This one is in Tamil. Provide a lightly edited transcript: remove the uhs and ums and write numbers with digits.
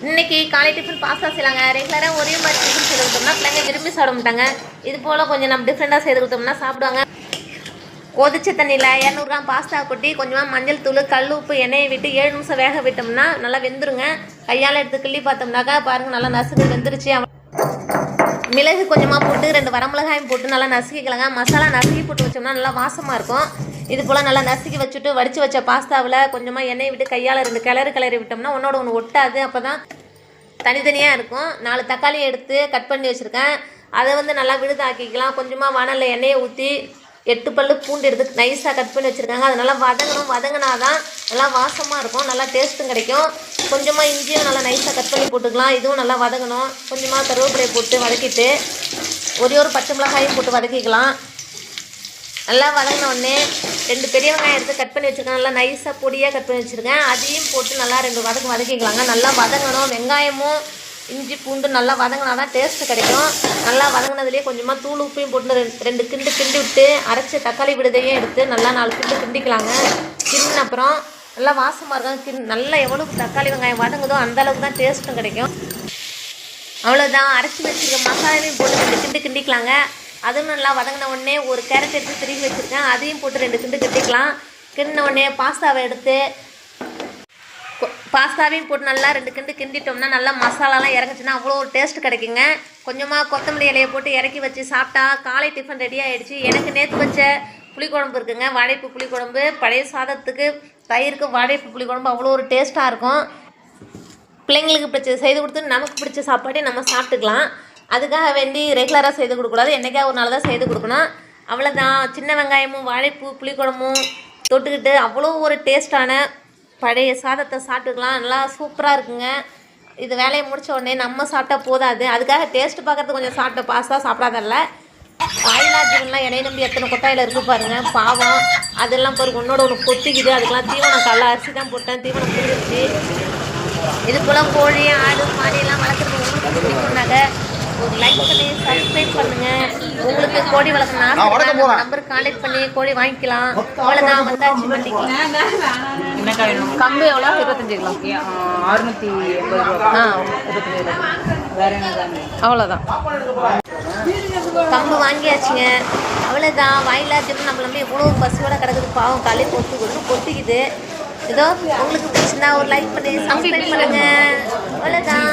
இன்றைக்கி காலை டிஃபன் பாஸ்தா செய்யலாங்க. ரெகுலராக ஒரே மாதிரி டிஃபன் செய்து கொடுத்தோம்னா பிள்ளைங்க விரும்பி சாப்பிட மாட்டாங்க. இது போல் கொஞ்சம் நம்ம டிஃப்ரெண்ட்டாக செய்து கொடுத்தோம்னா சாப்பிடுவாங்க. கொதிச்ச தண்ணியில் 200 கிராம் பாஸ்தா கொட்டி கொஞ்சமாக மஞ்சள் தூள், கல் உப்பு, எண்ணெயை விட்டு 7 நிமிஷம் வேக விட்டோம்னா நல்லா வெந்துருங்க. கையால் எடுத்து கிள்ளி பார்த்தோம்னாக்கா பாருங்கள் நல்லா நசுக்கு வெந்துருச்சு. மிளகு கொஞ்சமாக போட்டு 2 வரமிளகாயும் போட்டு நல்லா நசுக்கிக்கலாங்க. மசாலா நசுக்கி போட்டு வச்சோம்னா நல்லா வாசமாக இருக்கும். இது போல் நல்லா நசுக்கி வச்சுட்டு வடித்து வச்ச பாஸ்தாவில் கொஞ்சமாக எண்ணெய் விட்டு கையால் 2 கிளறி விட்டோம்னா ஒன்றோட ஒன்று ஒட்டாது. அப்போ தான் தனித்தனியாக இருக்கும். 4 தக்காளி எடுத்து கட் பண்ணி வச்சுருக்கேன். அதை நல்லா விழுதாக்கிக்கலாம். கொஞ்சமாக வானலில் எண்ணெயை ஊற்றி 8 பல்லு பூண்டு எடுத்து நைஸாக கட் பண்ணி வச்சுருக்காங்க. அது நல்லா வதங்கணும். வதங்கினா தான் நல்லா வாசமாக இருக்கும், நல்லா டேஸ்ட்டும் கிடைக்கும். கொஞ்சமாக இஞ்சியும் நல்லா நைஸாக கட் பண்ணி போட்டுக்கலாம். இதுவும் நல்லா வதங்கணும். கொஞ்சமாக கருவேப்பிலையை போட்டு வதக்கிட்டு ஒரே ஒரு பச்சை மிளகாயும் போட்டு வதக்கிக்கலாம். நல்லா வதங்கின உடனே 2 பெரிய வெங்காயம் எடுத்து கட் பண்ணி வச்சுருக்கேன். நல்லா நைஸாக பொடியாக கட் பண்ணி வச்சுருக்கேன். அதையும் போட்டு நல்லா 2 வதக்கிக்கலாங்க. நல்லா வதங்கணும். வெங்காயமும் இஞ்சி பூண்டு நல்லா வதங்கினா தான் டேஸ்ட்டு கிடைக்கும். நல்லா வதங்கினதுலேயே கொஞ்சமாக தூள் உப்பையும் போட்டு 2 கிண்டி விட்டு அரைச்ச தக்காளி விடுதையும் எடுத்து நல்லா 4 கிண்டிக்கலாங்க. கிண்டின அப்புறம் நல்லா வாசமாக இருக்கும். நல்லா எவ்வளோக்கு தக்காளி வெங்காயம் வதங்குதோ அந்தளவுக்கு தான் டேஸ்ட்டும் கிடைக்கும். அவ்வளோதான். அரைச்சி வச்சுருக்க மசாலாவையும் போட்டு 2 கிண்டிக்கலாங்க. அதுவும் நல்லா வதங்கின உடனே ஒரு கேரட் எடுத்து திரும்பி வச்சுருக்கேன். அதையும் போட்டு 2 கிண்டிக்கலாம். கிண்டின உடனே பாஸ்தாவையும் போட்டு நல்லா 2 கிண்டிட்டோம்னா நல்லா மசாலாலாம் இறங்குச்சுன்னா அவ்வளோ ஒரு டேஸ்ட் கிடைக்குங்க. கொஞ்சமாக கொத்தமல்லி இலையை போட்டு இறக்கி வச்சு சாப்பிட்டா காலை டிஃபன் ரெடி ஆகிடுச்சு. எனக்கு நேற்று வச்ச புளிக்குழம்பு இருக்குங்க, வாழைப்பூ புளிக்குழம்பு. பழைய சாதத்துக்கு தயிருக்கு வாழைப்பூ புளிக்குழம்பு அவ்வளோ ஒரு டேஸ்ட்டாக இருக்கும். பிள்ளைங்களுக்கு பிடிச்சது செய்து கொடுத்து நமக்கு பிடிச்ச சாப்பாட்டே நம்ம சாப்பிட்டுக்கலாம். அதுக்காக வேண்டி ரெகுலராக செய்து கொடுக்கக்கூடாது, என்றைக்காக ஒரு நாள் தான் செய்து கொடுக்கணும். அவ்வளோதான். சின்ன வெங்காயமும் வாழைப்பூ புளிக்குழம்பும் தொட்டுக்கிட்டு அவ்வளோ ஒரு டேஸ்ட்டான பழைய சாதத்தை சாப்பிட்டுக்கலாம். நல்லா சூப்பராக இருக்குங்க. இது வேலையை முடித்த உடனே நம்ம சாப்பிட்டா போதாது, அதுக்காக டேஸ்ட்டு பார்க்குறது கொஞ்சம் சாப்பிட்ட பாஸ்தா சாப்பிடாதல்ல. வாயிலாஜிலாம் இணைய நம்பி எத்தனை கொட்டாயில் இருக்குது பாருங்கள், பாவம். அதெல்லாம் பாருங்க ஒன்றோட ஒன்று கொத்திக்குது. அதுக்கெல்லாம் தீவனம் காலைல அரிசி தான் போட்டேன், தீவனம் புரிஞ்சிருச்சு. இது போல் கோழி ஆடு மாடியெல்லாம் வளர்க்குறது உங்களுக்கு பிடிக்கும்னாங்க ஒரு லைக் பண்ணி சப்ஸ்கிரைப் பண்ணுங்கள். உங்களுக்கு கோழி வளர்க்கணும் நம்பருக்கு கான்டாக்ட் பண்ணி கோழி வாங்கிக்கலாம். அவ்வளோதான். வந்தாச்சு வண்டிக்கு. கம்பு எவ்வளோ? 25 கிலோ 680 வேற என்ன? அவ்வளோதான். கம்பு வாங்கியாச்சுங்க. அவ்வளோதான். வாயிலாச்சுன்னு நம்மள எவ்வளோ பசுவோட கிடக்குது பாவம். களி கொத்திக்குது. ஏதோ உங்களுக்கு பிடிச்சிருந்தா ஒரு லைக் பண்ணி சப்ஸ்கிரைப் பண்ணுங்க. அவ்வளோதான்.